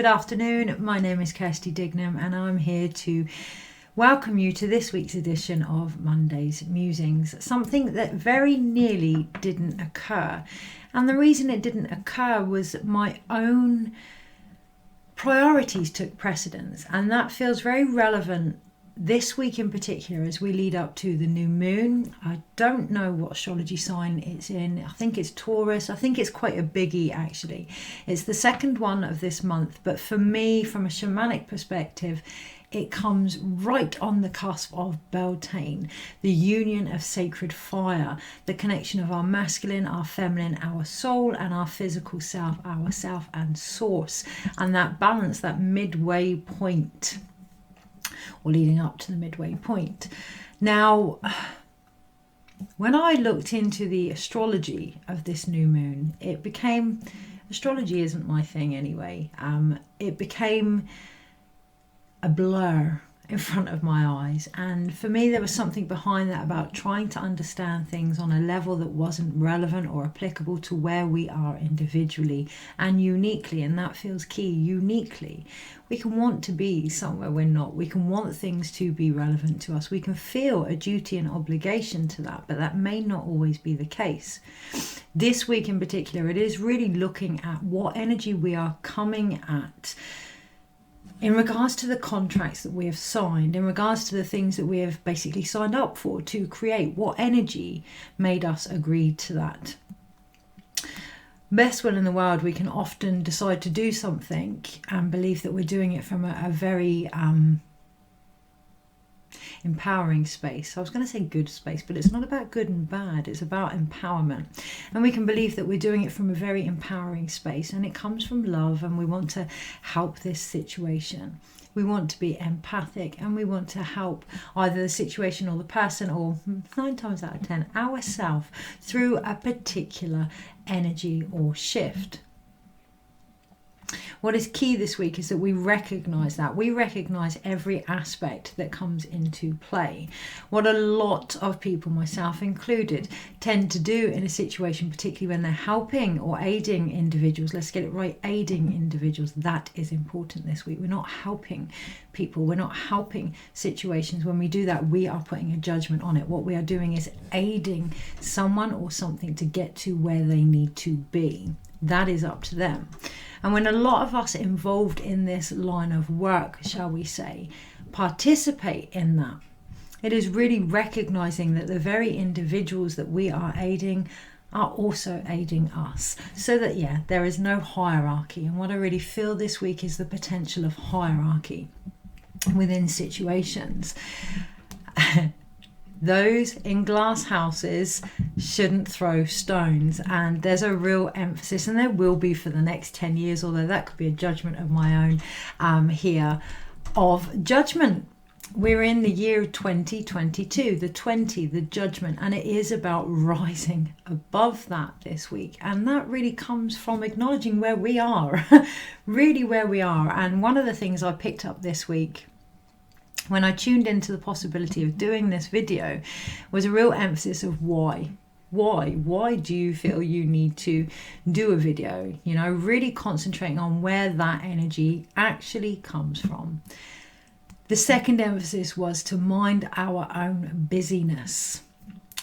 Good afternoon, my name is Kirsty Dignam and I'm here to welcome you to this week's edition of Monday's Musings, something that very nearly didn't occur. And the reason it didn't occur was my own priorities took precedence, and that feels very relevant this week in particular as we lead up to the new moon. I don't know what astrology sign it's in. I think it's Taurus. I think it's quite a biggie actually. It's the second one of this month, but for me, from a shamanic perspective, it comes right on the cusp of Beltane, the union of sacred fire, the connection of our masculine, our feminine, our soul, and our physical self, our self and source, and that balance, that midway point, or leading up to the midway point. Now, when I looked into the astrology of this new moon, it became, astrology isn't my thing anyway, it became a blur in front of my eyes, and for me there was something behind that about trying to understand things on a level that wasn't relevant or applicable to where we are individually and uniquely, and that feels key. Uniquely, we can want to be somewhere we're not. We can want things to be relevant to us. We can feel a duty and obligation to that, but that may not always be the case. This week in particular, it is really looking at what energy we are coming at in regards to the contracts that we have signed, in regards to the things that we have basically signed up for to create. What energy made us agree to that? Best will in the world, we can often decide to do something and believe that we're doing it from a very empowering space. I was going to say good space, but it's not about good and bad. It's about empowerment. And we can believe that we're doing it from a very empowering space, and it comes from love, and we want to help this situation. We want to be empathic, and we want to help either the situation or the person, or 9 times out of 10, ourselves, through a particular energy or shift. What is key this week is that we recognise that. We recognise every aspect that comes into play. What a lot of people, myself included, tend to do in a situation, particularly when they're helping or aiding individuals, let's get it right, aiding individuals, that is important this week. We're not helping people, we're not helping situations. When we do that, we are putting a judgment on it. What we are doing is aiding someone or something to get to where they need to be. That is up to them. And when a lot of us involved in this line of work, shall we say, participate in that, it is really recognizing that the very individuals that we are aiding are also aiding us. So that, yeah, there is no hierarchy. And what I really feel this week is the potential of hierarchy within situations. Those in glass houses shouldn't throw stones, and there's a real emphasis, and there will be for the next 10 years, although that could be a judgment of my own here, of judgment. We're in the year 2022, the 20, the judgment, and it is about rising above that this week. And that really comes from acknowledging where we are, really where we are. And one of the things I picked up this week when I tuned into the possibility of doing this video was a real emphasis of why. Why do you feel you need to do a video? You know, really concentrating on where that energy actually comes from. The second emphasis was to mind our own busyness.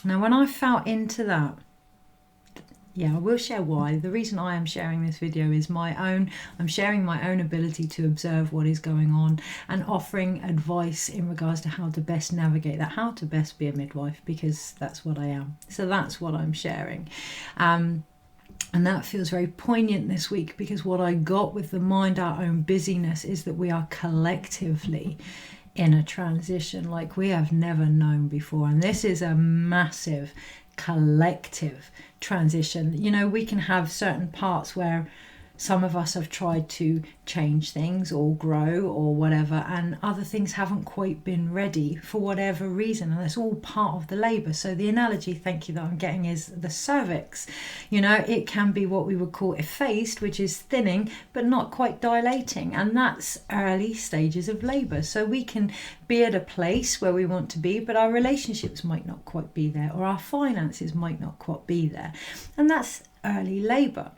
Now, when I felt into that, yeah, I will share why. The reason I am sharing this video is I'm sharing my own ability to observe what is going on and offering advice in regards to how to best navigate that, how to best be a midwife, because that's what I am. So that's what I'm sharing. And that feels very poignant this week, because what I got with the mind our own busyness is that we are collectively in a transition like we have never known before. And this is a massive collective transition. You know, we can have certain parts where some of us have tried to change things or grow or whatever, and other things haven't quite been ready for whatever reason, and that's all part of the labour. So the analogy, thank you, that I'm getting is the cervix. You know, it can be what we would call effaced, which is thinning but not quite dilating, and that's early stages of labour. So we can be at a place where we want to be, but our relationships might not quite be there, or our finances might not quite be there, and that's early labour.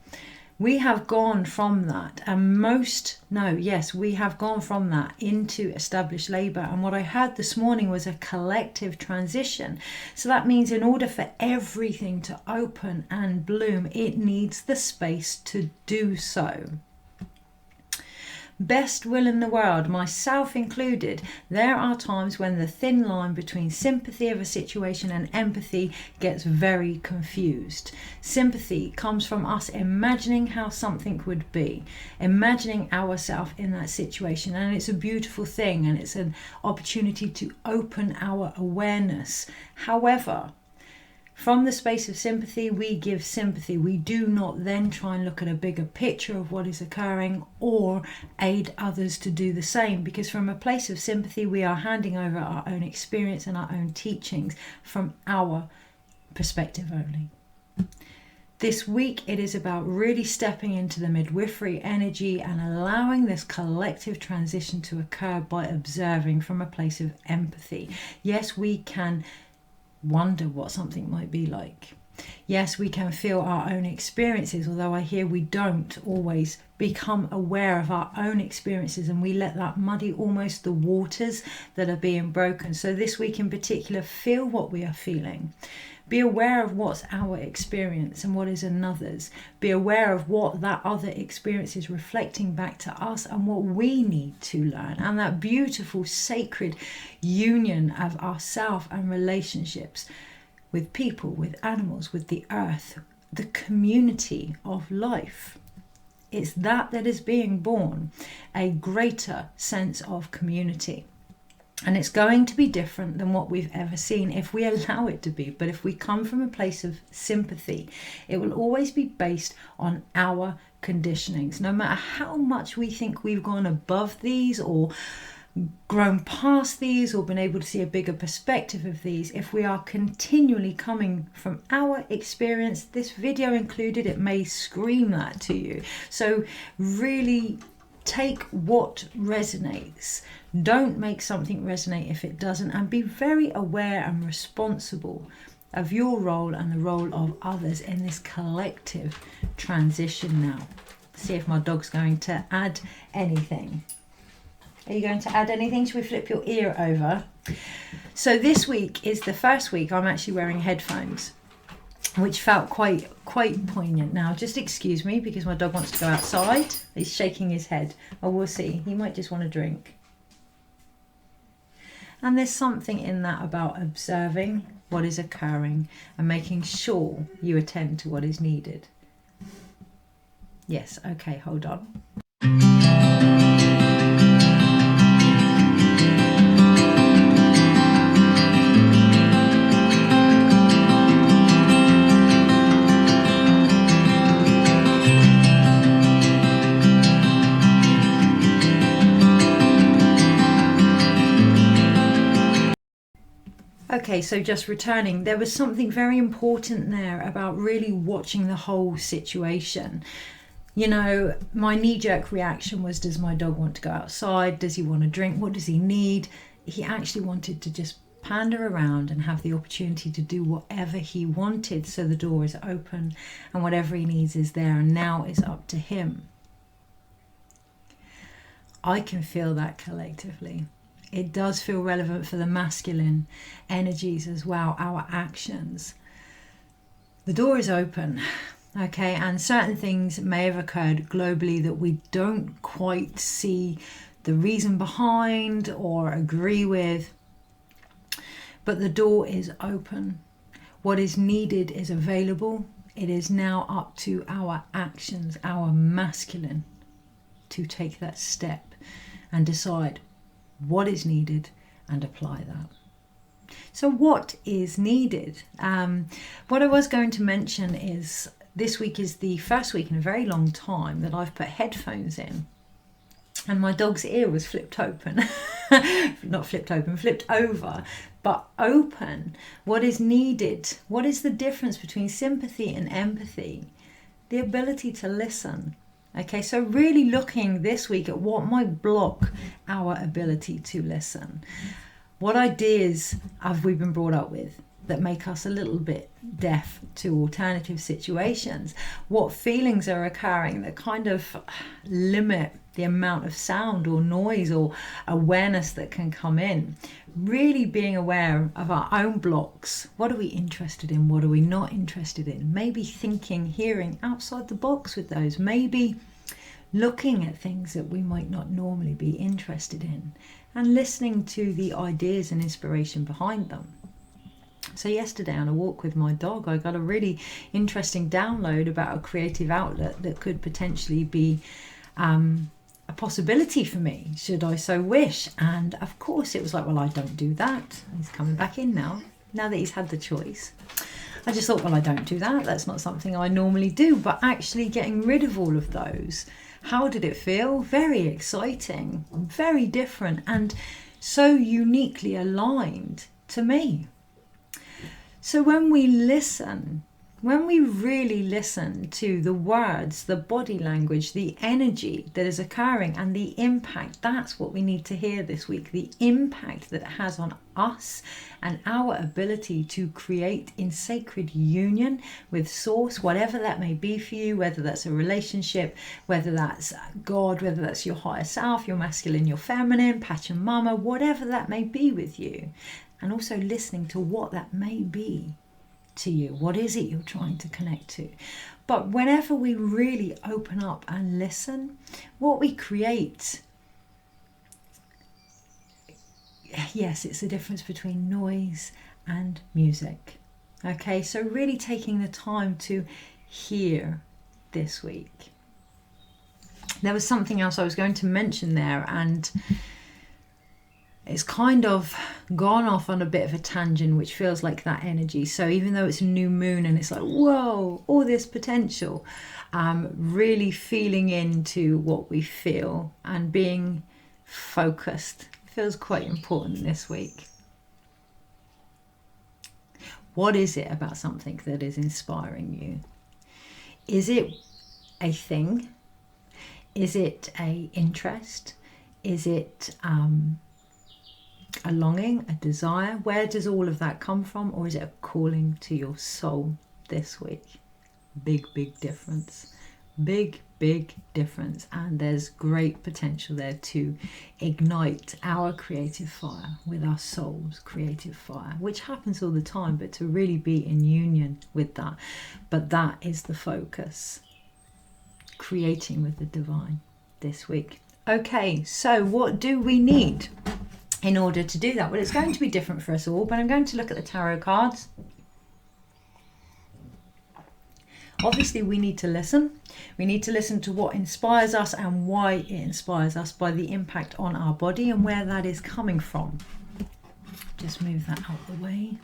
We have gone from that, and we have gone from that into established labour. And what I heard this morning was a collective transition. So that means in order for everything to open and bloom, it needs the space to do so. Best will in the world, myself included, there are times when the thin line between sympathy of a situation and empathy gets very confused. Sympathy comes from us imagining how something would be, imagining ourselves in that situation, and it's a beautiful thing, and it's an opportunity to open our awareness. However, from the space of sympathy, we give sympathy. We do not then try and look at a bigger picture of what is occurring or aid others to do the same, because from a place of sympathy, we are handing over our own experience and our own teachings from our perspective only. This week, it is about really stepping into the midwifery energy and allowing this collective transition to occur by observing from a place of empathy. Yes, we can wonder what something might be like. Yes, we can feel our own experiences, although I hear we don't always become aware of our own experiences, and we let that muddy almost the waters that are being broken. So this week in particular, feel what we are feeling. Be aware of what's our experience and what is another's. Be aware of what that other experience is reflecting back to us and what we need to learn. And that beautiful, sacred union of ourself and relationships with people, with animals, with the earth, the community of life. It's that is being born, a greater sense of community. And it's going to be different than what we've ever seen if we allow it to be. But if we come from a place of sympathy, it will always be based on our conditionings. No matter how much we think we've gone above these or grown past these or been able to see a bigger perspective of these, if we are continually coming from our experience, this video included, it may scream that to you. So really take what resonates. Don't make something resonate if it doesn't, and be very aware and responsible of your role and the role of others in this collective transition now. See if my dog's going to add anything. Are you going to add anything? Should we flip your ear over? So this week is the first week I'm actually wearing headphones, which felt quite poignant. Now, just excuse me because my dog wants to go outside. He's shaking his head. Oh, we'll see. He might just want a drink. And there's something in that about observing what is occurring and making sure you attend to what is needed. Yes, okay, hold on. Okay, so just returning, there was something very important there about really watching the whole situation. You know, my knee-jerk reaction was, does my dog want to go outside? Does he want a drink? What does he need? He actually wanted to just pander around and have the opportunity to do whatever he wanted. So the door is open and whatever he needs is there, and now it's up to him. I can feel that collectively. It does feel relevant for the masculine energies as well, our actions. The door is open, okay, and certain things may have occurred globally that we don't quite see the reason behind or agree with, but the door is open. What is needed is available. It is now up to our actions, our masculine, to take that step and decide what is needed and apply that. So what is needed? What I was going to mention is this week is the first week in a very long time that I've put headphones in, and my dog's ear was flipped open. Not flipped open, flipped over, but open. What is needed? What is the difference between sympathy and empathy? The ability to listen. Okay, so really looking this week at what might block our ability to listen. What ideas have we been brought up with? that make us a little bit deaf to alternative situations, what feelings are occurring that kind of limit the amount of sound or noise or awareness that can come in. Really being aware of our own blocks. What are we interested in? What are we not interested in? Maybe thinking, hearing outside the box with those. Maybe looking at things that we might not normally be interested in and listening to the ideas and inspiration behind them. So yesterday on a walk with my dog, I got a really interesting download about a creative outlet that could potentially be a possibility for me, should I so wish. And of course it was like, well, I don't do that. He's coming back in now that he's had the choice. I just thought, well, I don't do that. That's not something I normally do. But actually getting rid of all of those, how did it feel? Very exciting, very different, and so uniquely aligned to me. So when we listen, when we really listen to the words, the body language, the energy that is occurring and the impact, that's what we need to hear this week. The impact that it has on us and our ability to create in sacred union with Source, whatever that may be for you, whether that's a relationship, whether that's God, whether that's your higher self, your masculine, your feminine, Pachamama, whatever that may be with you. And also listening to what that may be to you. What is it you're trying to connect to? But whenever we really open up and listen, what we create, yes, it's the difference between noise and music. Okay, so really taking the time to hear this week. There was something else I was going to mention there, and it's kind of gone off on a bit of a tangent, which feels like that energy. So even though it's a new moon and it's like, whoa, all this potential, really feeling into what we feel and being focused feels quite important this week. What is it about something that is inspiring you? Is it a thing? Is it a interest? Is it a longing, a desire? Where does all of that come from? Or is it a calling to your soul this week? Big difference. Big difference. And there's great potential there to ignite our creative fire with our soul's creative fire, which happens all the time, but to really be in union with that. But that is the focus. Creating with the divine this week. Okay, so what do we need in order to do that? Well, it's going to be different for us all, but I'm going to look at the tarot cards. Obviously, we need to listen. We need to listen to what inspires us and why it inspires us by the impact on our body and where that is coming from. Just move that out the way.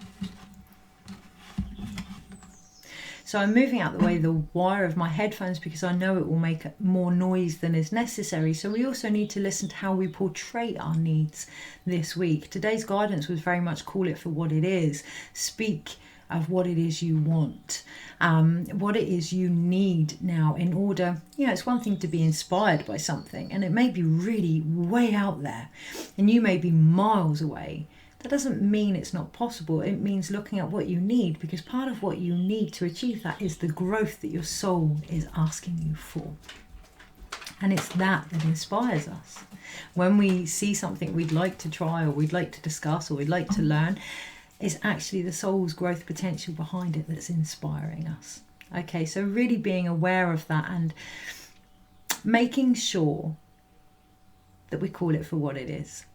So I'm moving out the way the wire of my headphones because I know it will make more noise than is necessary. So we also need to listen to how we portray our needs this week. Today's guidance was very much call it for what it is. Speak of what it is you want, what it is you need now in order. You know, it's one thing to be inspired by something and it may be really way out there and you may be miles away. That doesn't mean it's not possible. It means looking at what you need, because part of what you need to achieve that is the growth that your soul is asking you for. And it's that inspires us. When we see something we'd like to try or we'd like to discuss or we'd like to learn, it's actually the soul's growth potential behind it that's inspiring us. Okay, so really being aware of that and making sure that we call it for what it is.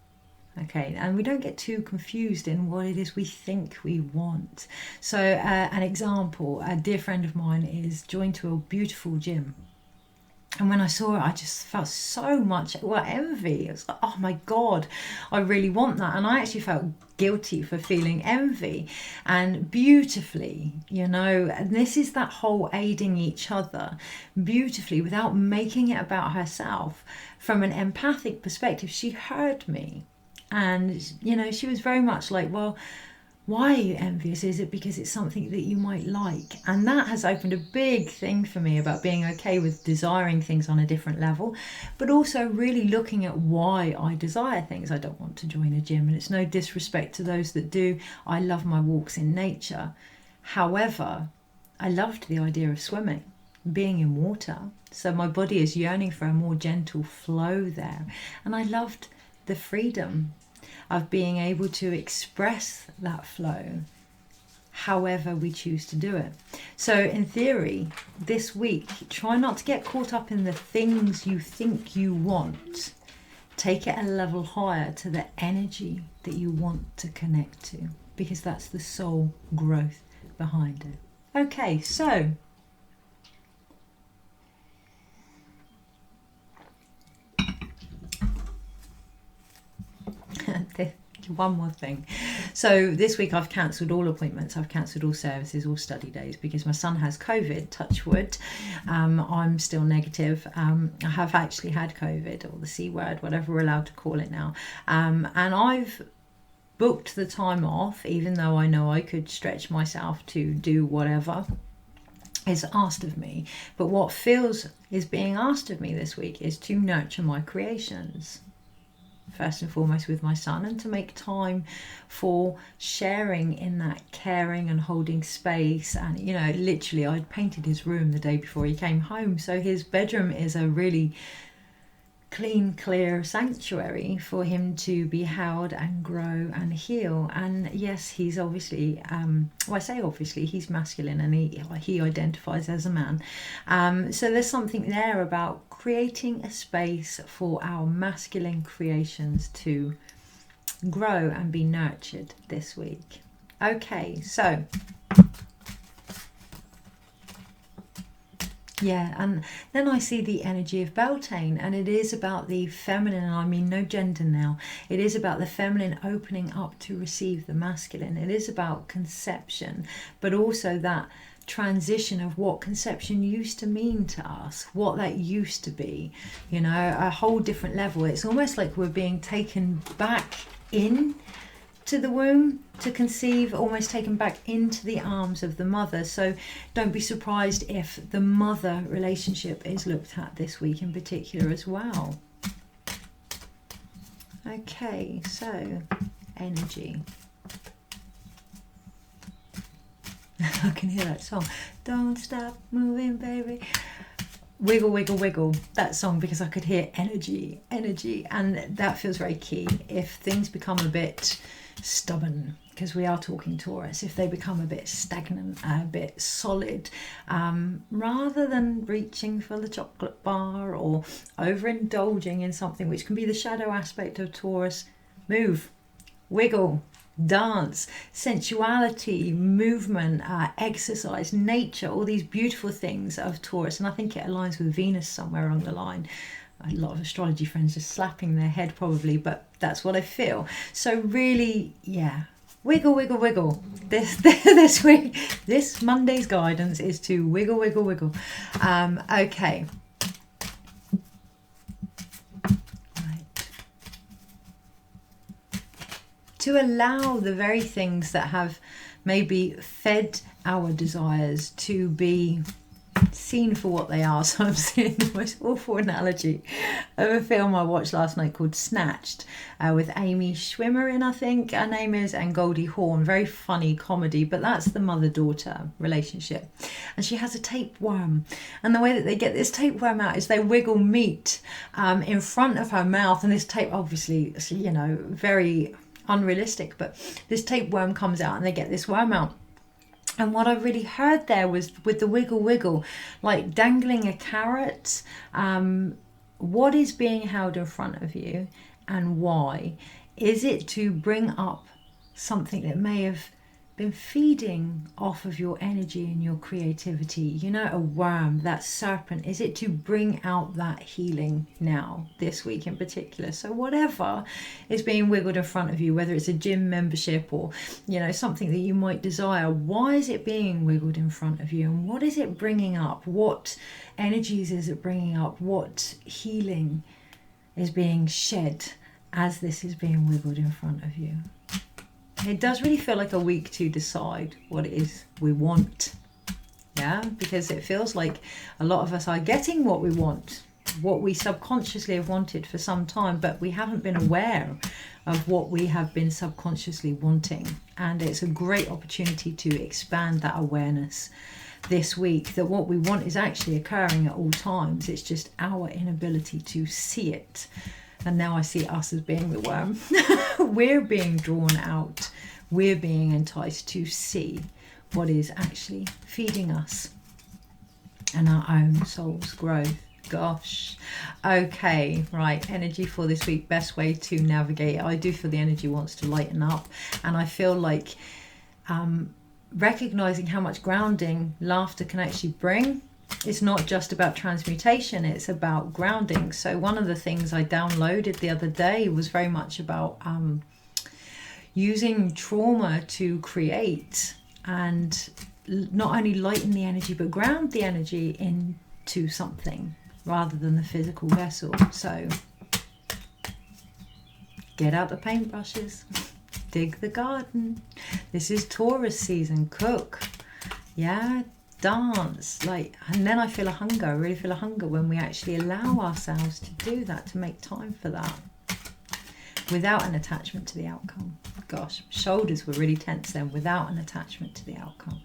Okay, and we don't get too confused in what it is we think we want. So an example, a dear friend of mine is joined to a beautiful gym. And when I saw it, I just felt so much envy. It was like, oh my God, I really want that. And I actually felt guilty for feeling envy. And beautifully, you know, and this is that whole aiding each other beautifully without making it about herself. From an empathic perspective, she heard me. And, you know, she was very much like, well, Why are you envious? Is it because it's something that you might like? And that has opened a big thing for me about being okay with desiring things on a different level, but also really looking at why I desire things. I don't want to join a gym, and it's no disrespect to those that do. I love my walks in nature. However, I loved the idea of swimming, being in water. So my body is yearning for a more gentle flow there. And I loved the freedom of being able to express that flow however we choose to do it. So in theory, this week, try not to get caught up in the things you think you want. Take it a level higher to the energy that you want to connect to, because that's the soul growth behind it. Okay, so one more thing. So this week I've cancelled all appointments, I've cancelled all services, all study days, because my son has COVID, touch wood. I'm still negative. I have actually had COVID, or the C word, whatever we're allowed to call it now. And I've booked the time off, even though I know I could stretch myself to do whatever is asked of me. But what feels is being asked of me this week is to nurture my creations, first and foremost with my son, and to make time for sharing in that caring and holding space. And you know, literally I'd painted his room the day before he came home, so his bedroom is a really clean, clear sanctuary for him to be held and grow and heal. And yes, he's obviously I say obviously, he's masculine, and he identifies as a man, so there's something there about creating a space for our masculine creations to grow and be nurtured this week. Okay, so yeah, and then I see the energy of Beltane, and it is about the feminine, and I mean no gender now. It is about the feminine opening up to receive the masculine. It is about conception, but also that transition of what conception used to mean to us, what that used to be, you know, a whole different level. It's almost like we're being taken back in to the womb to conceive, almost taken back into the arms of the mother. So don't be surprised if the mother relationship is looked at this week in particular as well. Okay, so energy. I can hear that song, don't stop moving baby, wiggle wiggle wiggle, that song, because I could hear energy, and that feels very key. If things become a bit stubborn, because we are talking Taurus, if they become a bit stagnant, a bit solid, rather than reaching for the chocolate bar or overindulging in something, which can be the shadow aspect of Taurus, move, wiggle, dance, sensuality, movement, exercise, nature, all these beautiful things of Taurus. And I think it aligns with Venus somewhere along the line. A lot of astrology friends just slapping their head probably, but that's what I feel. So really, yeah, wiggle wiggle wiggle this week. This Monday's guidance is to wiggle wiggle wiggle. Okay, to allow the very things that have maybe fed our desires to be seen for what they are. So I'm seeing the most awful analogy of a film I watched last night called Snatched, with Amy Schwimmer in, I think her name is, and Goldie Hawn. Very funny comedy, but that's the mother-daughter relationship. And she has a tapeworm, and the way that they get this tapeworm out is they wiggle meat in front of her mouth, and this tape, obviously, you know, very unrealistic, but this tapeworm comes out and they get this worm out. And what I really heard there was, with the wiggle wiggle, like dangling a carrot, what is being held in front of you and why? Is it to bring up something that may have been feeding off of your energy and your creativity? You know, a worm, that serpent, is it to bring out that healing now, this week in particular? So whatever is being wiggled in front of you, whether it's a gym membership or, you know, something that you might desire, why is it being wiggled in front of you, and what is it bringing up? What energies is it bringing up? What healing is being shed as this is being wiggled in front of you? it does really feel like a week to decide what it is we want. Yeah, because it feels like a lot of us are getting what we want, what we subconsciously have wanted for some time, but we haven't been aware of what we have been subconsciously wanting. And it's a great opportunity to expand that awareness this week, that what we want is actually occurring at all times. It's just our inability to see it. And now I see us as being the worm. We're being drawn out. We're being enticed to see what is actually feeding us and our own soul's growth. Gosh. Okay, right. Energy for this week. Best way to navigate it. I do feel the energy wants to lighten up. And I feel like recognizing how much grounding laughter can actually bring. It's not just about transmutation, it's about grounding. So one of the things I downloaded the other day was very much about using trauma to create and not only lighten the energy but ground the energy into something rather than the physical vessel. So get out the paintbrushes, dig the garden. This is Taurus season. Cook, yeah, dance, like, and then I feel a hunger. I really feel a hunger when we actually allow ourselves to do that, to make time for that without an attachment to the outcome. Gosh, shoulders were really tense then, without an attachment to the outcome.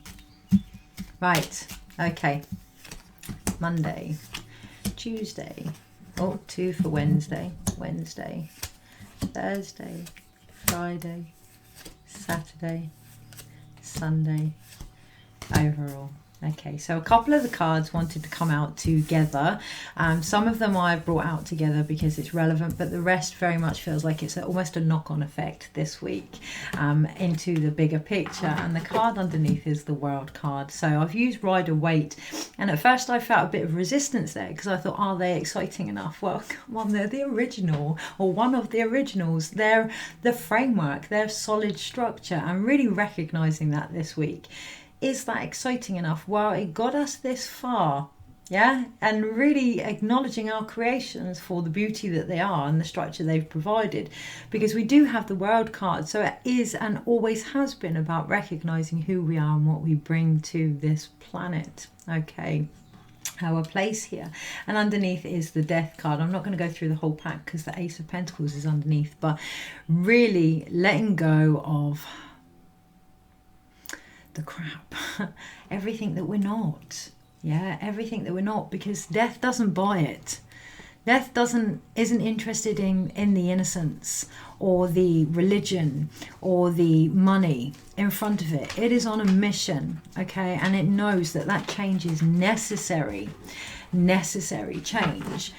Right, okay. Monday, Tuesday, 2 for Wednesday, Thursday, Friday, Saturday, Sunday, overall. Okay, so a couple of the cards wanted to come out together. Some of them I've brought out together because it's relevant, but the rest very much feels like it's almost a knock-on effect this week into the bigger picture. And the card underneath is the World card. So I've used Rider-Waite, and at first I felt a bit of resistance there because I thought, are they exciting enough? Well, come on, they're the original, or one of the originals. They're the framework, they're solid structure. I'm really recognizing that this week. Is that exciting enough? Well, it got us this far, yeah? And really acknowledging our creations for the beauty that they are and the structure they've provided. Because we do have the World card, so it is and always has been about recognizing who we are and what we bring to this planet, okay? Our place here. And underneath is the Death card. I'm not going to go through the whole pack because the Ace of Pentacles is underneath, but really letting go of the crap, everything that we're not, yeah, everything that we're not, because death doesn't buy it. Death isn't interested in the innocence or the religion or the money in front of it. It is on a mission, okay, and it knows that that change is necessary change.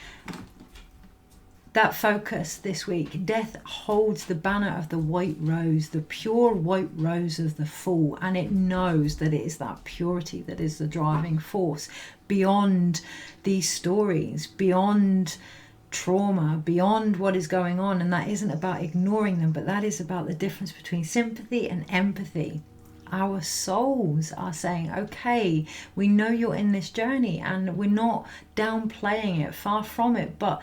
That focus this week, death holds the banner of the white rose, the pure white rose of the Fool, and it knows that it is that purity that is the driving force beyond these stories, beyond trauma, beyond what is going on. And that isn't about ignoring them, but that is about the difference between sympathy and empathy. Our souls are saying, okay, we know you're in this journey and we're not downplaying it, far from it, but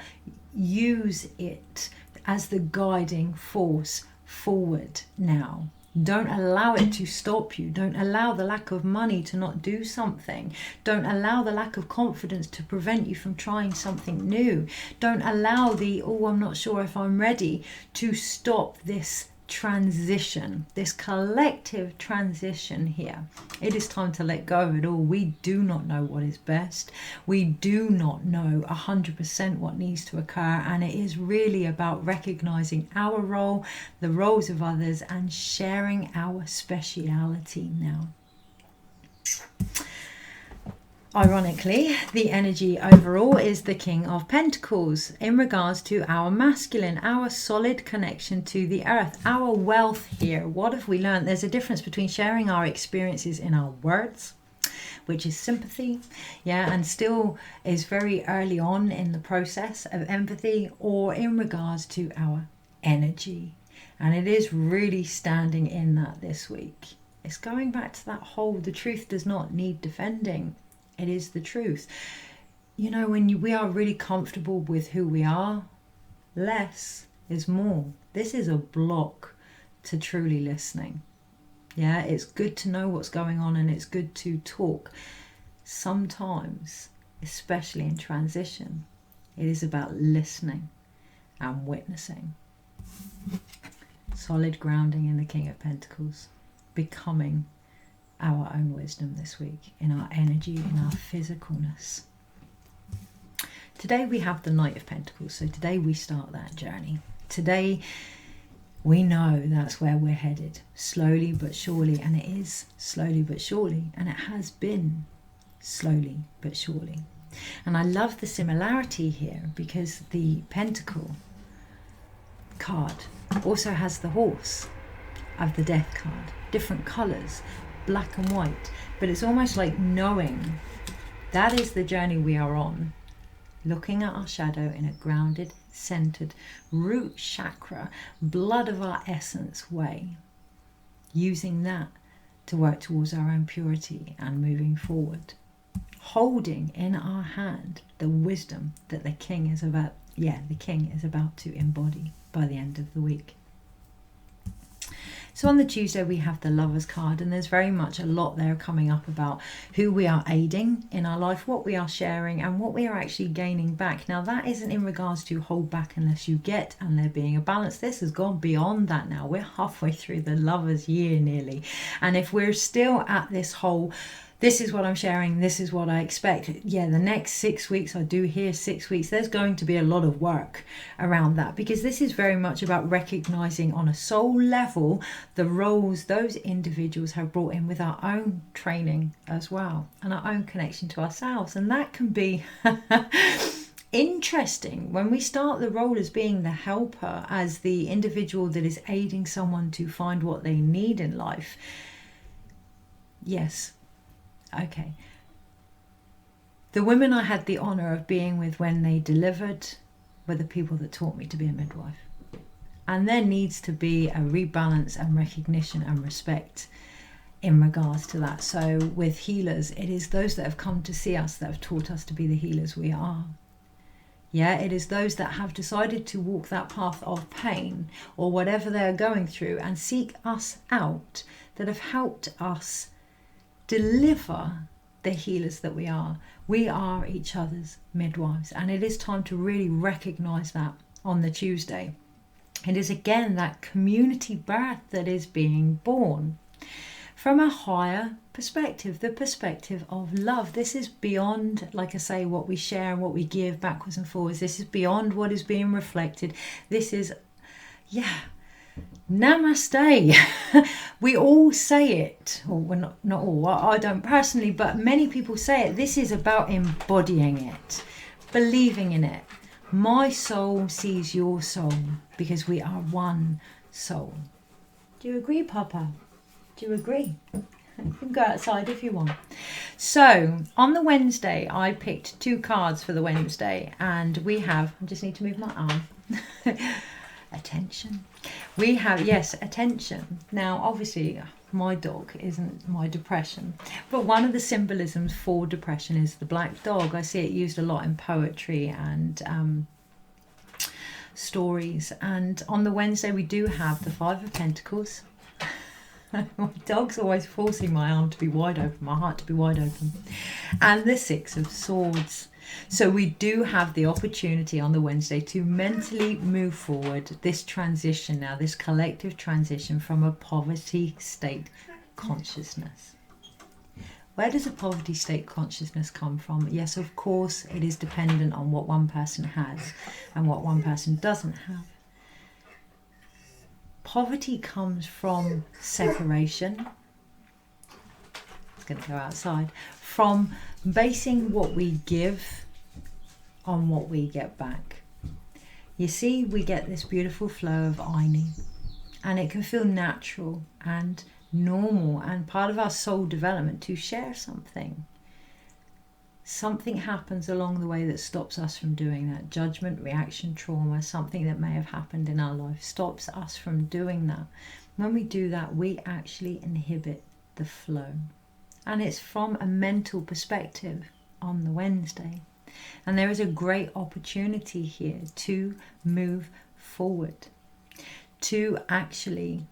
use it as the guiding force forward now. Don't allow it to stop you. Don't allow the lack of money to not do something. Don't allow the lack of confidence to prevent you from trying something new. Don't allow the, oh, I'm not sure if I'm ready, to stop this transition, this collective transition here. It is time to let go of it all. We do not know what is best. We do not know 100% what needs to occur, and it is really about recognizing our role, the roles of others, and sharing our speciality now. Ironically, the energy overall is the King of Pentacles in regards to our masculine, our solid connection to the earth, our wealth here. What have we learned? There's a difference between sharing our experiences in our words, which is sympathy, yeah, and still is very early on in the process of empathy, or in regards to our energy. And it is really standing in that this week. It's going back to that whole, the truth does not need defending. It is the truth. You know, when we are really comfortable with who we are, less is more. This is a block to truly listening. Yeah, it's good to know what's going on, and it's good to talk. Sometimes, especially in transition, it is about listening and witnessing. Solid grounding in the King of Pentacles. Becoming our own wisdom this week, in our energy, in our physicalness. Today we have the Knight of Pentacles, so today we start that journey. Today we know that's where we're headed, slowly but surely, and it is slowly but surely, and it has been slowly but surely. And I love the similarity here, because the Pentacle card also has the horse of the Death card, different colours, black and white, but it's almost like knowing that is the journey we are on, looking at our shadow in a grounded, centered, root chakra, blood of our essence way, using that to work towards our own purity and moving forward, holding in our hand the wisdom that the king is about to embody by the end of the week. So on the Tuesday we have the Lovers card, and there's very much a lot there coming up about who we are aiding in our life, what we are sharing, and what we are actually gaining back. Now that isn't in regards to hold back unless you get, and there being a balance. This has gone beyond that now. We're halfway through the Lovers year nearly, and if we're still at this whole, this is what I'm sharing, this is what I expect. Yeah, the next 6 weeks, I do hear 6 weeks, there's going to be a lot of work around that, because this is very much about recognizing on a soul level the roles those individuals have brought in with our own training as well, and our own connection to ourselves. And that can be interesting when we start the role as being the helper, as the individual that is aiding someone to find what they need in life. Yes. Okay. The women I had the honour of being with when they delivered were the people that taught me to be a midwife. And there needs to be a rebalance and recognition and respect in regards to that. So with healers, it is those that have come to see us that have taught us to be the healers we are. Yeah, it is those that have decided to walk that path of pain or whatever they're going through and seek us out that have helped us deliver the healers that we are. We are each other's midwives, and it is time to really recognize that on the Tuesday. It is again that community birth that is being born from a higher perspective, the perspective of love. This is beyond, like I say, what we share and what we give backwards and forwards. This is beyond what is being reflected. This is, Namaste. We all say it, or well, not all, I don't personally, but many people say it. This is about embodying it, believing in it. My soul sees your soul, because we are one soul. Do you agree, Papa? Do you agree? You can go outside if you want. So on the Wednesday, I picked 2 cards for the Wednesday, and we have, I just need to move my arm. Attention. We have, yes, attention. Now, obviously, my dog isn't my depression, but one of the symbolisms for depression is the black dog. I see it used a lot in poetry and stories. And on the Wednesday, we do have the 5 of Pentacles. My dog's always forcing my arm to be wide open, my heart to be wide open. And the 6 of Swords. So we do have the opportunity on the Wednesday to mentally move forward this transition now, this collective transition from a poverty state consciousness. Where does a poverty state consciousness come from? Yes, of course, it is dependent on what one person has and what one person doesn't have. Poverty comes from separation. It's going to go outside. From basing what we give on what we get back. You see, we get this beautiful flow of Ayni, and it can feel natural and normal and part of our soul development to share something. Something happens along the way that stops us from doing that. Judgment, reaction, trauma, something that may have happened in our life stops us from doing that. When we do that, we actually inhibit the flow. And it's from a mental perspective on the Wednesday. And there is a great opportunity here to move forward, to actually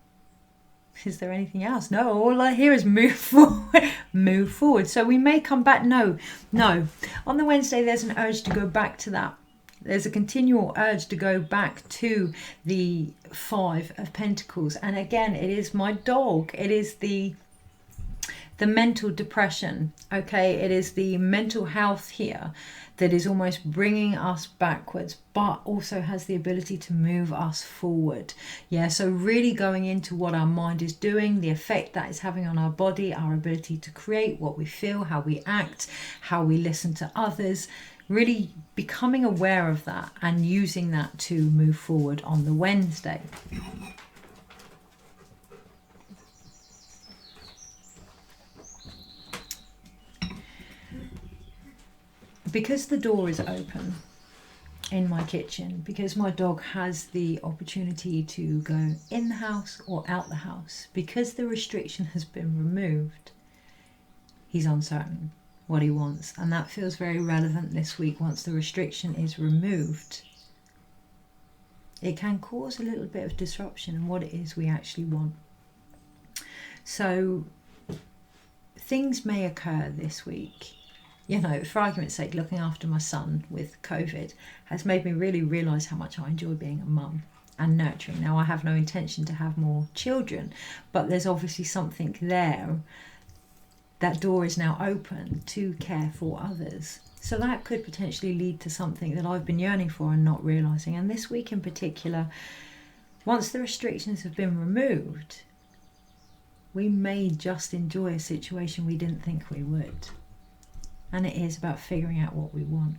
is there anything else? No, all I hear is move forward, move forward. So we may come back. No. On the Wednesday, there's an urge to go back to that. There's a continual urge to go back to the Five of Pentacles. And again, it is my dog. It is the mental depression. Okay, it is the mental health here that is almost bringing us backwards, but also has the ability to move us forward. Yeah, so really going into what our mind is doing, the effect that is having on our body, our ability to create, what we feel, how we act, how we listen to others, really becoming aware of that and using that to move forward on the Wednesday. Because the door is open in my kitchen, because my dog has the opportunity to go in the house or out the house, because the restriction has been removed, he's uncertain what he wants. And that feels very relevant this week. Once the restriction is removed, it can cause a little bit of disruption in what it is we actually want. So things may occur this week. You know, for argument's sake, looking after my son with COVID has made me really realise how much I enjoy being a mum and nurturing. Now, I have no intention to have more children, but there's obviously something there. That door is now open to care for others. So that could potentially lead to something that I've been yearning for and not realising. And this week in particular, once the restrictions have been removed, we may just enjoy a situation we didn't think we would. And it is about figuring out what we want.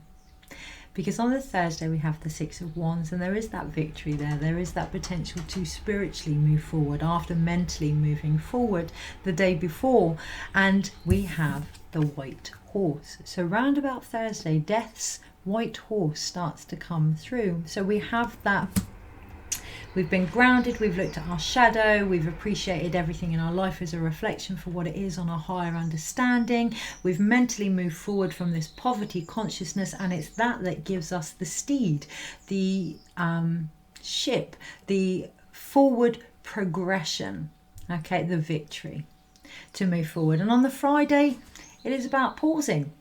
Because on the Thursday we have the Six of Wands, and there is that victory there. There is that potential to spiritually move forward after mentally moving forward the day before. And we have the White Horse. So round about Thursday, Death's White Horse starts to come through. So we have that. We've been grounded, we've looked at our shadow, we've appreciated everything in our life as a reflection for what it is on a higher understanding. We've mentally moved forward from this poverty consciousness, and it's that gives us the steed, the ship, the forward progression, okay, the victory to move forward. And on the Friday, it is about pausing.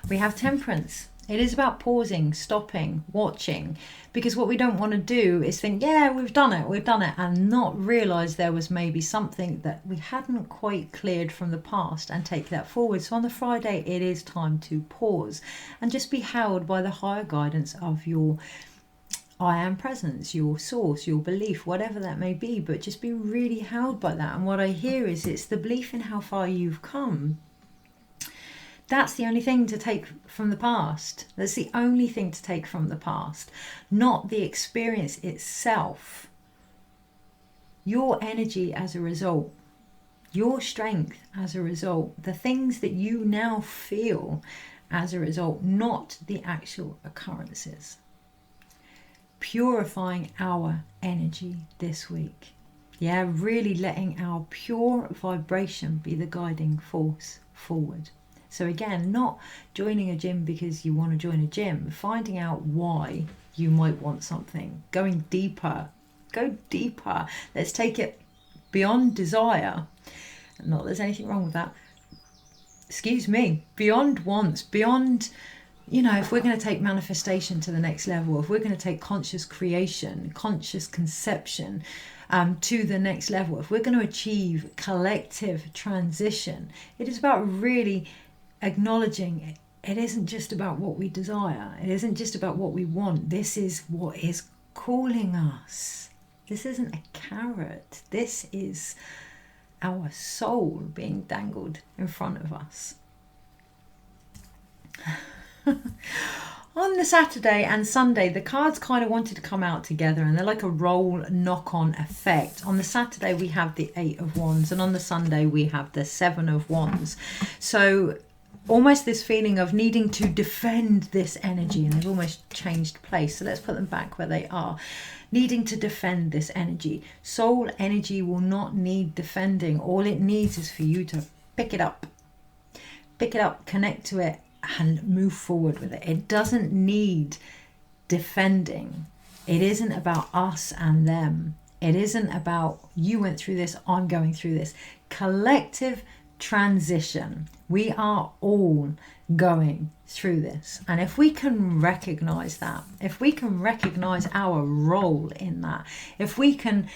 We have Temperance. It is about pausing, stopping, watching, because what we don't want to do is think, yeah, we've done it, and not realise there was maybe something that we hadn't quite cleared from the past and take that forward. So on the Friday, it is time to pause and just be held by the higher guidance of your I am presence, your source, your belief, whatever that may be, but just be really held by that. And what I hear is it's the belief in how far you've come. That's the only thing to take from the past. That's the only thing to take from the past, not the experience itself. Your energy as a result, your strength as a result, the things that you now feel as a result, not the actual occurrences. Purifying our energy this week. Yeah, really letting our pure vibration be the guiding force forward. So again, not joining a gym because you want to join a gym, finding out why you might want something, going deeper, go deeper. Let's take it beyond desire. Not that there's anything wrong with that. Excuse me, beyond wants, beyond, if we're going to take manifestation to the next level, if we're going to take conscious creation, conscious conception to the next level, if we're going to achieve collective transition, it is about really acknowledging it isn't just about what we desire. It isn't just about what we want. This is what is calling us. This isn't a carrot. This is our soul being dangled in front of us. On the Saturday and Sunday, the cards kind of wanted to come out together, and they're like a roll knock-on effect. On the Saturday, we have the Eight of Wands, and on the Sunday, we have the Seven of Wands. So almost this feeling of needing to defend this energy, and they've almost changed place. So let's put them back where they are. Needing to defend this energy. Soul energy will not need defending. All it needs is for you to pick it up, connect to it, and move forward with it. It doesn't need defending. It isn't about us and them. It isn't about you went through this, I'm going through this. Collective transition. We are all going through this. And if we can recognize that, if we can recognize our role in that, if we can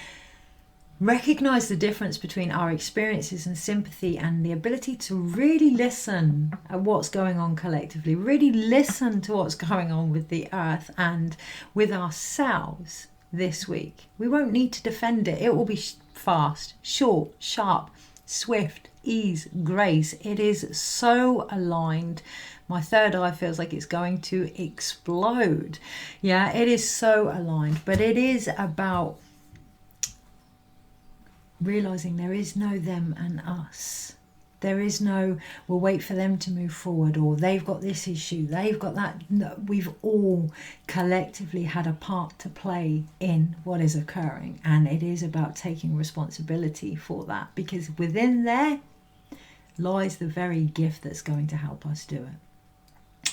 recognize the difference between our experiences and sympathy and the ability to really listen at what's going on collectively, really listen to what's going on with the earth and with ourselves this week. We won't need to defend it. It will be fast, short, sharp, swift, ease, grace. It is so aligned. My third eye feels like it's going to explode. Yeah, it is so aligned, but it is about realizing there is no them and us. There is no, we'll wait for them to move forward, or they've got this issue, they've got that. No, we've all collectively had a part to play in what is occurring, and it is about taking responsibility for that, because within there lies the very gift that's going to help us do it.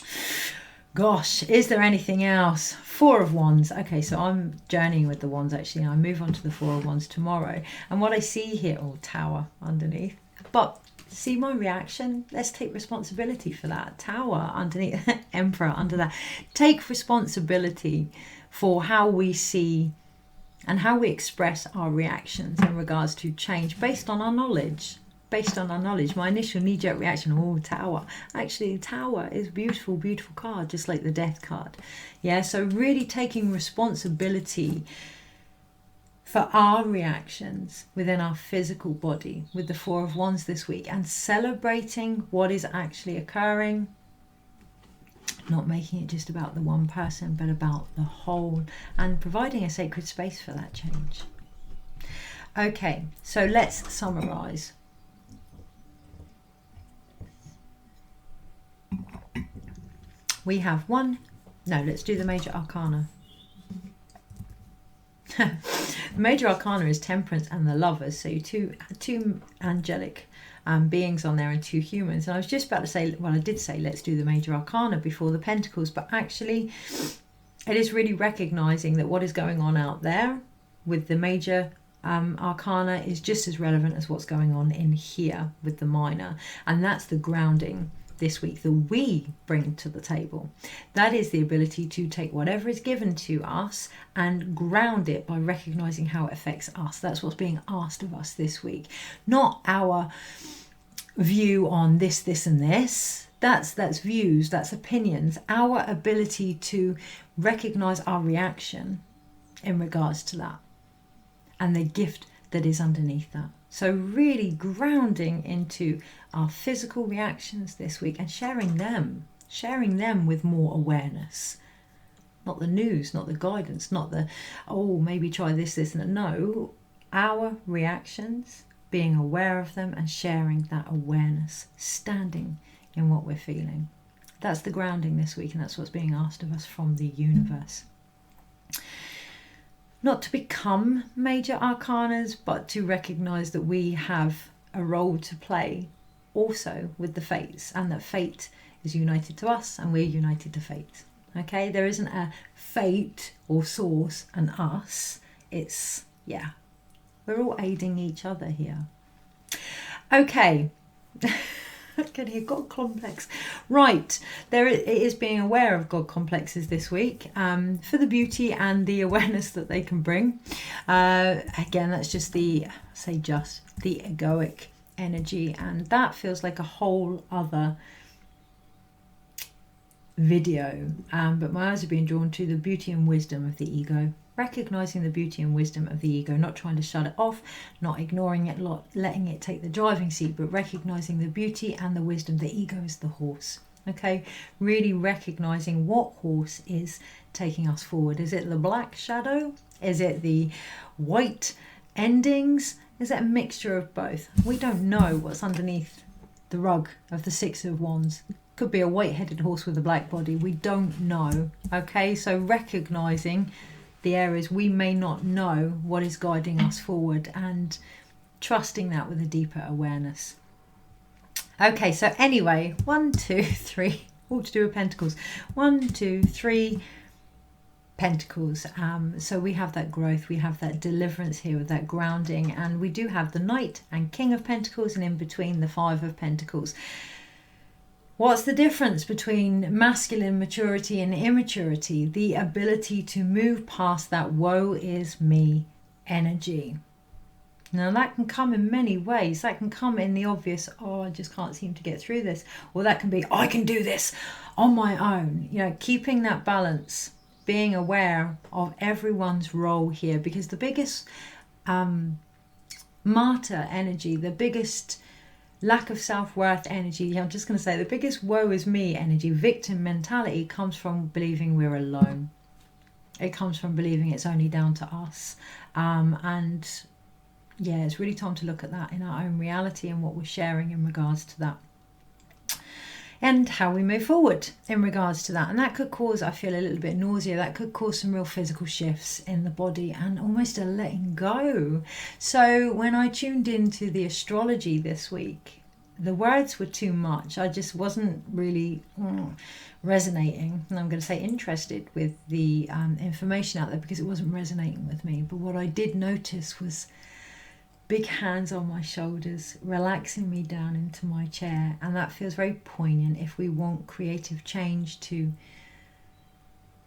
Gosh, is there anything else? Four of Wands. Okay, so I'm journeying with the Wands actually. I move on to the Four of Wands tomorrow. And what I see here, Tower underneath. But see my reaction? Let's take responsibility for that. Tower underneath, Emperor under that. Take responsibility for how we see and how we express our reactions in regards to change based on our knowledge. Based on our knowledge. My initial knee-jerk reaction, Tower. Actually, Tower is a beautiful, beautiful card, just like the Death card. Yeah, so really taking responsibility for our reactions within our physical body with the Four of Wands this week, and celebrating what is actually occurring. Not making it just about the one person, but about the whole, and providing a sacred space for that change. Okay, so let's summarize. We have let's do the major arcana. The major arcana is Temperance and the Lovers, so two angelic beings on there and two humans. And I was just about to say, I did say let's do the major arcana before the Pentacles, but actually it is really recognizing that what is going on out there with the major arcana is just as relevant as what's going on in here with the minor, and that's the grounding this week that we bring to the table. That is the ability to take whatever is given to us and ground it by recognizing how it affects us. That's what's being asked of us this week. Not our view on this and this. That's views, that's opinions. Our ability to recognize our reaction in regards to that and the gift that is underneath that. So really grounding into our physical reactions this week and sharing them with more awareness. Not the news, not the guidance, not the, maybe try this, and that. No, our reactions, being aware of them and sharing that awareness, standing in what we're feeling. That's the grounding this week, and that's what's being asked of us from the universe. Not to become major arcanas, but to recognise that we have a role to play also with the fates, and that fate is united to us and we're united to fate. Okay, there isn't a fate or source and us. It's, we're all aiding each other here. Okay. Can hear God complex. Right, it is being aware of God complexes this week for the beauty and the awareness that they can bring. Again, that's just the egoic energy, and that feels like a whole other video. But my eyes are being drawn to the beauty and wisdom of the ego. Recognizing the beauty and wisdom of the ego, not trying to shut it off, not ignoring it, not letting it take the driving seat, but recognizing the beauty and the wisdom. The ego is the horse. Okay, really recognizing what horse is taking us forward. Is it the black shadow? Is it the white endings? Is it a mixture of both? We don't know what's underneath the rug of the Six of Wands. Could be a white-headed horse with a black body. We don't know. Okay, so recognizing the areas we may not know what is guiding us forward, and trusting that with a deeper awareness. Okay, so anyway, 1, 2, 3, all to do with Pentacles. 1, 2, 3, Pentacles. So we have that growth, we have that deliverance here with that grounding, and we do have the Knight and King of Pentacles, and in between the Five of Pentacles. What's the difference between masculine maturity and immaturity? The ability to move past that woe is me energy. Now that can come in many ways. That can come in the obvious, oh, I just can't seem to get through this. Or that can be, I can do this on my own. You know, keeping that balance, being aware of everyone's role here, because the biggest martyr energy, the biggest lack of self-worth energy, I'm just going to say the biggest woe is me energy, victim mentality, comes from believing we're alone. It comes from believing it's only down to us. And yeah, it's really time to look at that in our own reality and what we're sharing in regards to that, and how we move forward in regards to that. And that could cause, I feel, a little bit of nausea. That could cause some real physical shifts in the body and almost a letting go. So when I tuned into the astrology this week, the words were too much. I just wasn't really resonating, and I'm going to say interested with the information out there, because it wasn't resonating with me. But what I did notice was big hands on my shoulders, relaxing me down into my chair. And that feels very poignant if we want creative change to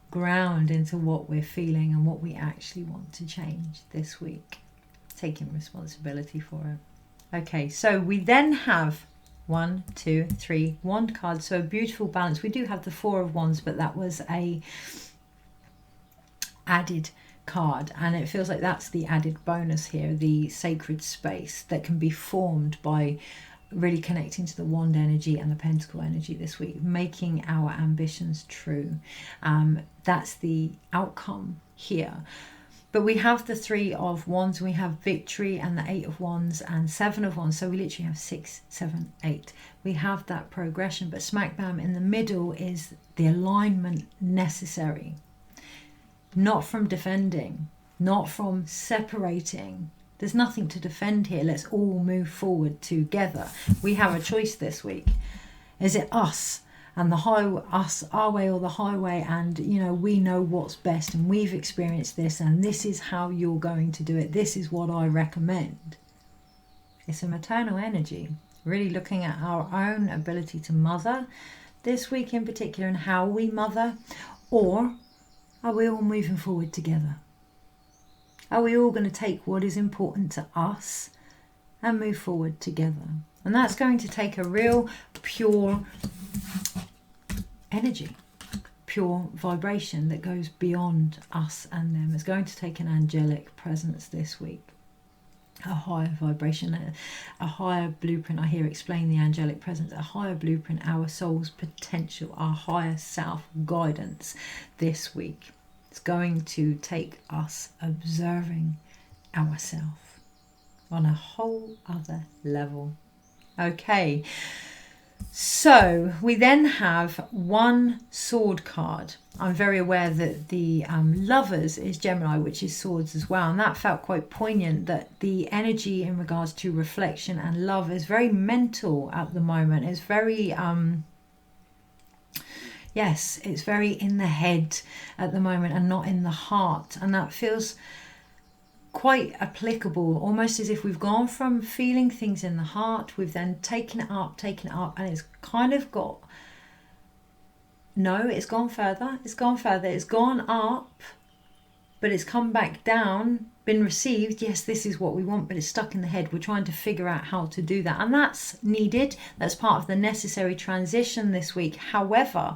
ground into what we're feeling and what we actually want to change this week. Taking responsibility for it. Okay, so we then have 1, 2, 3 wand cards. So a beautiful balance. We do have the Four of Wands, but that was a added card, and it feels like that's the added bonus here, the sacred space that can be formed by really connecting to the wand energy and the pentacle energy this week, making our ambitions true. That's the outcome here. But we have the Three of Wands, we have victory, and the Eight of Wands and Seven of Wands. So we literally have 6, 7, 8. We have that progression, but smack bam in the middle is the alignment necessary. Not from defending, not from separating. There's nothing to defend here. Let's all move forward together. We have a choice this week. Is it us and the highway, us, our way or the highway? And, you know, we know what's best and we've experienced this, and this is how you're going to do it. This is what I recommend. It's a maternal energy. Really looking at our own ability to mother this week in particular, and how we mother. Or are we all moving forward together? Are we all going to take what is important to us and move forward together? And that's going to take a real pure energy, pure vibration that goes beyond us and them. It's going to take an angelic presence this week. A higher vibration, a higher blueprint. I hear explain the angelic presence, a higher blueprint, our soul's potential, our higher self guidance this week. It's going to take us observing ourselves on a whole other level. Okay, so we then have one sword card. I'm very aware that the Lovers is Gemini, which is swords as well. And that felt quite poignant, that the energy in regards to reflection and love is very mental at the moment. It's very, yes, it's very in the head at the moment and not in the heart. And that feels quite applicable, almost as if we've gone from feeling things in the heart, we've then taken it up, and it's kind of got... No, it's gone further, it's gone up, but it's come back down, been received. Yes, this is what we want, but it's stuck in the head. We're trying to figure out how to do that. And that's needed. That's part of the necessary transition this week. However,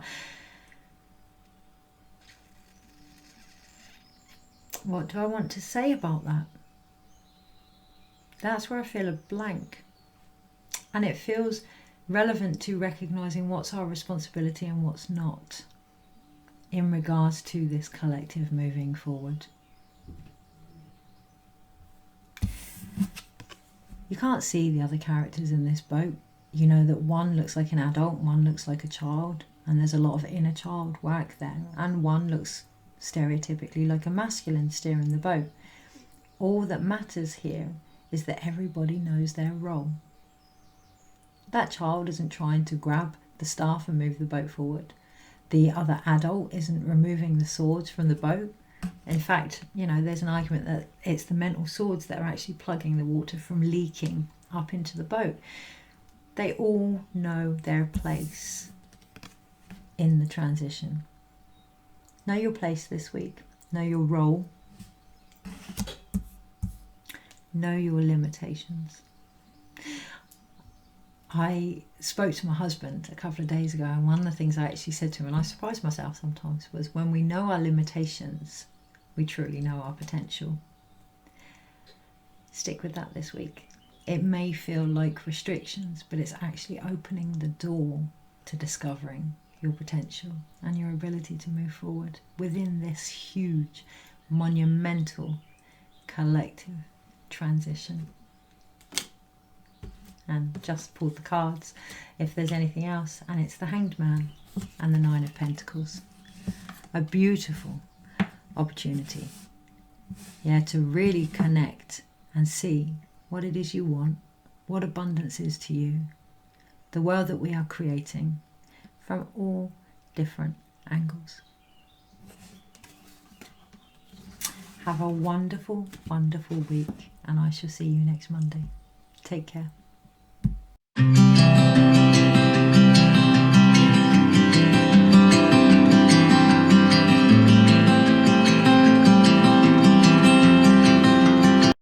what do I want to say about that? That's where I feel a blank. And it feels relevant to recognizing what's our responsibility and what's not in regards to this collective moving forward. You can't see the other characters in this boat. You know that one looks like an adult, one looks like a child, and there's a lot of inner child work there, and one looks stereotypically like a masculine steering the boat. All that matters here is that everybody knows their role. That child isn't trying to grab the staff and move the boat forward. the other adult isn't removing the swords from the boat. In fact, you know, there's an argument that it's the mental swords that are actually plugging the water from leaking up into the boat. They all know their place in the transition. Know your place this week. Know your role. Know your limitations. I spoke to my husband a couple of days ago, and one of the things I actually said to him, and I surprised myself sometimes, was when we know our limitations, we truly know our potential. Stick with that this week. It may feel like restrictions, but it's actually opening the door to discovering your potential and your ability to move forward within this huge, monumental, collective transition. And just pulled the cards if there's anything else, and it's the Hanged Man and the Nine of Pentacles. A beautiful opportunity, to really connect and see what it is you want, what abundance is to you, the world that we are creating from all different angles. Have a wonderful, wonderful week, and I shall see you next Monday. Take care.